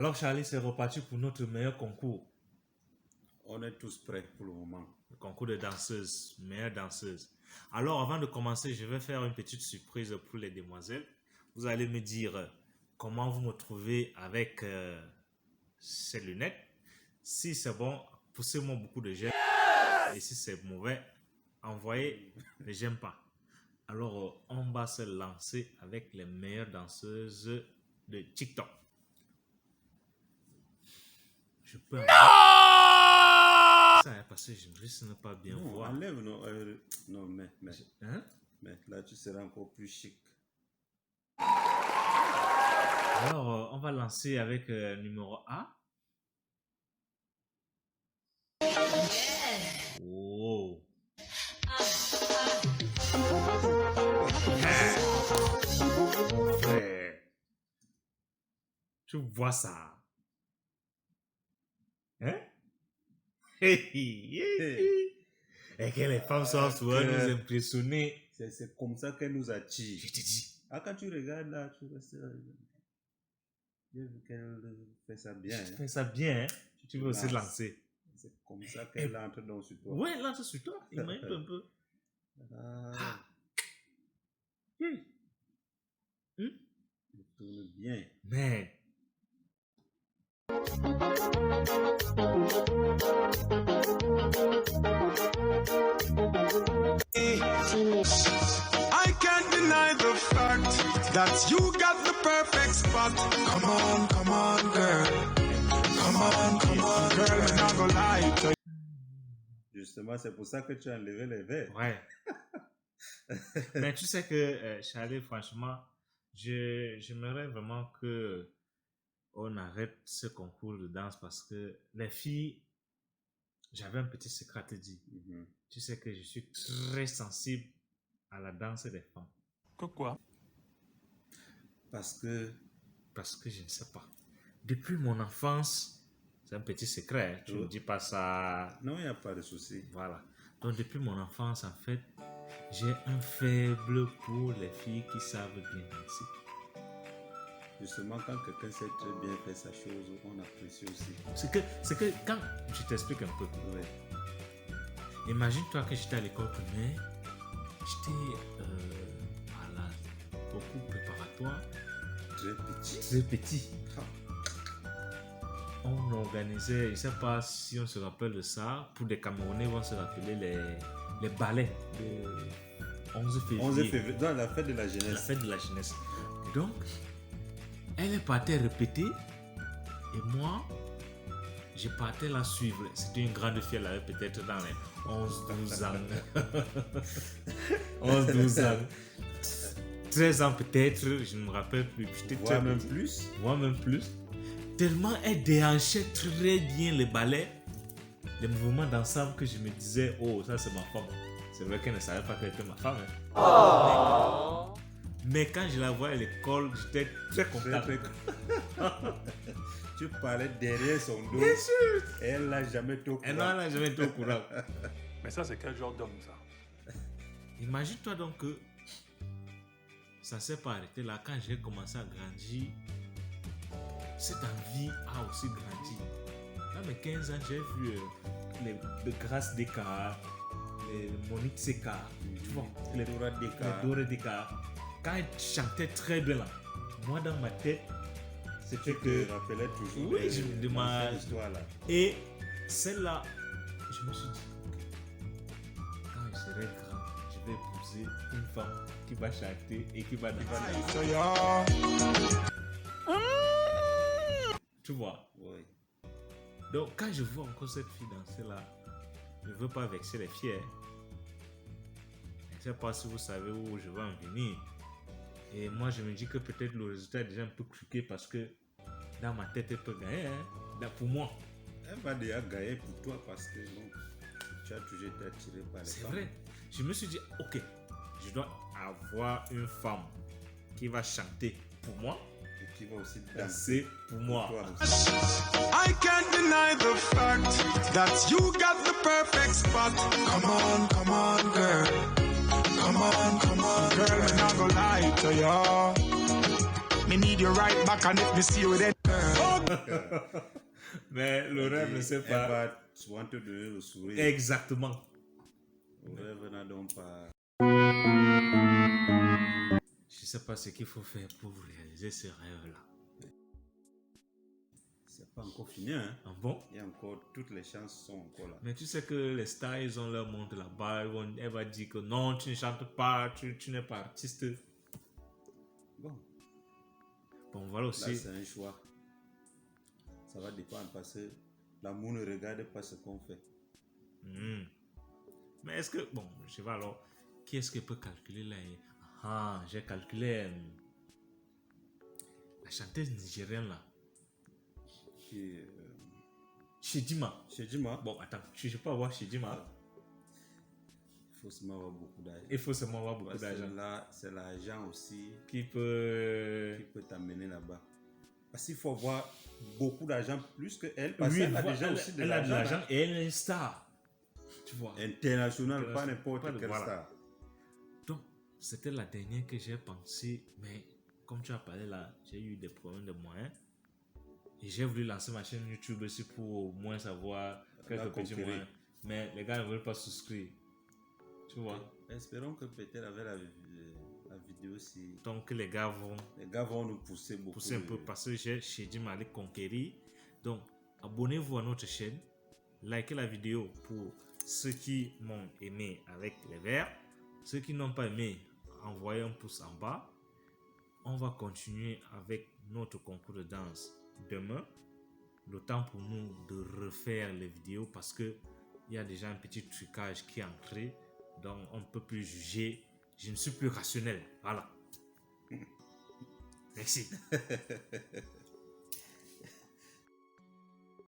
Alors Charlie, c'est reparti pour notre meilleur concours. On est tous prêts pour le moment. Le concours de danseuses, meilleure danseuse. Alors avant de commencer, je vais faire une petite surprise pour les demoiselles. Vous allez me dire comment vous me trouvez avec ces lunettes. Si c'est bon, poussez-moi beaucoup de j'aime. Et si c'est mauvais, envoyez les j'aime pas. Alors on va se lancer avec les meilleures danseuses de TikTok. Je peux ça, parce que je risque de ne pas bien voir. Enlève, non, mais Hein? là tu seras encore plus chic. Alors, on va lancer avec numéro A. Oh. Frère. Tu vois ça? Hein? Et que les femmes sont souvent nous impressionner. C'est comme ça qu'elle nous attire. Je te dis. Ah, quand tu regardes là, tu restes. J'ai vu qu'elle fait ça bien. Tu fais ça bien, hein? Tu veux aussi lancer. C'est comme ça qu'elle entre dans sur toi. Ouais, lance sur toi. Imagine un peu. Ah. Elle tourne bien. Mais. I can't deny the fact that you got the perfect spot. Come on, girl. Come on, girl, and I'm gonna lie to you. Justement, c'est pour ça que tu as enlevé les verres. Ouais. Mais tu sais que, Charlie, franchement, j'aimerais vraiment que on arrête ce concours de danse parce que les filles, j'avais un petit secret à te dire. Tu sais que je suis très sensible à la danse des femmes. Pourquoi? Parce que je ne sais pas. Depuis mon enfance, c'est un petit secret, hein, tu ne me dis pas ça. Non, il n'y a pas de souci. Voilà. Donc depuis mon enfance, en fait, j'ai un faible pour les filles qui savent bien danser. Justement, quand quelqu'un sait très bien faire sa chose, on apprécie aussi. C'est que quand je t'explique un peu. Ouais. Imagine-toi que j'étais à l'école primaire, j'étais au cours préparatoire. Très petit. Très petit. On organisait, je ne sais pas si on se rappelle de ça, pour des Camerounais, on se rappelait les ballets de 11 février. 11 février, dans la fête de la jeunesse. La fête de la jeunesse. Et donc, elle est partie répéter et moi, je partais la suivre. C'était une grande fille, elle avait peut-être dans les 11-12 ans. 11-12 ans. 13 ans peut-être, je ne me rappelle plus. Voire même plus. Voire même plus. Tellement elle déhanchait très bien les ballets, les mouvements d'ensemble que je me disais, oh, ça c'est ma femme. C'est vrai qu'elle ne savait pas qu'elle était ma femme. Hein. Oh. Mais quand je la voyais à l'école, j'étais très content. Tu parlais derrière son dos. Bien sûr. Et elle n'a jamais été au courant. Elle n'a jamais été au courant. Mais ça, c'est quel genre d'homme, ça? Imagine-toi donc que ça ne s'est pas arrêté là. Quand j'ai commencé à grandir, cette envie a aussi grandi. Dans mes 15 ans, j'ai vu les Grâce Descartes, les Monique Sécart, tu vois, les Dora Descartes. Quand elle chantait très bien là, moi dans ma tête, c'était que... Je me rappelais toujours. Oui, je me demande. Et celle-là, je me suis dit, quand je serai grand, je vais épouser une femme qui va chanter et qui va danser. Tu vois? Oui. Donc, quand je vois encore cette fille danser là, je ne veux pas vexer les filles. Je ne sais pas si vous savez où je vais en venir. Et moi, je me dis que peut-être le résultat est déjà un peu truqué parce que dans ma tête, elle peut gagner. Hein? Pour moi. Elle va déjà gagner pour toi parce que bon, tu as toujours été attiré par les femmes. C'est vrai. Je me suis dit, ok, je dois avoir une femme qui va chanter pour moi. Qui va aussi danser pour moi. I can't deny the fact that you got the perfect spot. Come on, girl. Come on, girl, and I'm gonna lie to you. Me need you right back and if me see you then. Oh, Mais le rêve ne sait Elle pas. va souvent te donner le sourire. Exactement. Le rêve n'a donc pas. Je ne sais pas ce qu'il faut faire pour réaliser ce rêve-là. C'est pas encore fini, hein. Ah bon? Il y a encore, toutes les chances sont encore là. Mais tu sais que les stars, ils ont leur monde là-bas. Elle va dire que non, tu ne chantes pas, tu n'es pas artiste. Bon, Bon, voilà là, aussi. c'est un choix. Ça va dépendre parce que l'amour ne regarde pas ce qu'on fait. Hmm. Mais est-ce que, bon, je vais alors, qui est-ce qui peut calculer là? Ah, j'ai calculé la chanteuse nigérienne là. Qui, Chidima. chez Jima, Bon, attends, je peux avoir Chidima. il faut seulement avoir beaucoup d'argent. Il faut seulement avoir beaucoup Parce que d'argent. là, c'est l'argent aussi Qui peut. qui peut t'amener là-bas. Parce qu'il faut avoir beaucoup d'argent plus que elle. Parce Oui, qu'elle a voilà, déjà aussi de elle a de l'argent. l'argent et elle est une star. Tu vois. International, pas International, n'importe pas de- quelle voilà. star. Donc, c'était la dernière que j'ai pensé, mais comme tu as parlé là, j'ai eu des problèmes de moyens. Et j'ai voulu lancer ma chaîne YouTube aussi pour au moins savoir quelques petits conquérir. moyens. Mais les gars ne veulent pas souscrire. Tu vois. Espérons que peut-être avec la vidéo, si Donc, les gars vont les gars vont nous pousser beaucoup. pousser un peu parce que j'ai dit m'aller conquérir. Donc, abonnez-vous à notre chaîne. Likez la vidéo pour ceux qui m'ont aimé avec les verts. Ceux qui n'ont pas aimé, envoyez un pouce en bas. On va continuer avec notre concours de danse demain. Le temps pour nous de refaire les vidéos parce que il y a déjà un petit trucage qui est entré. Donc, on ne peut plus juger. Je ne suis plus rationnel. Voilà. Merci.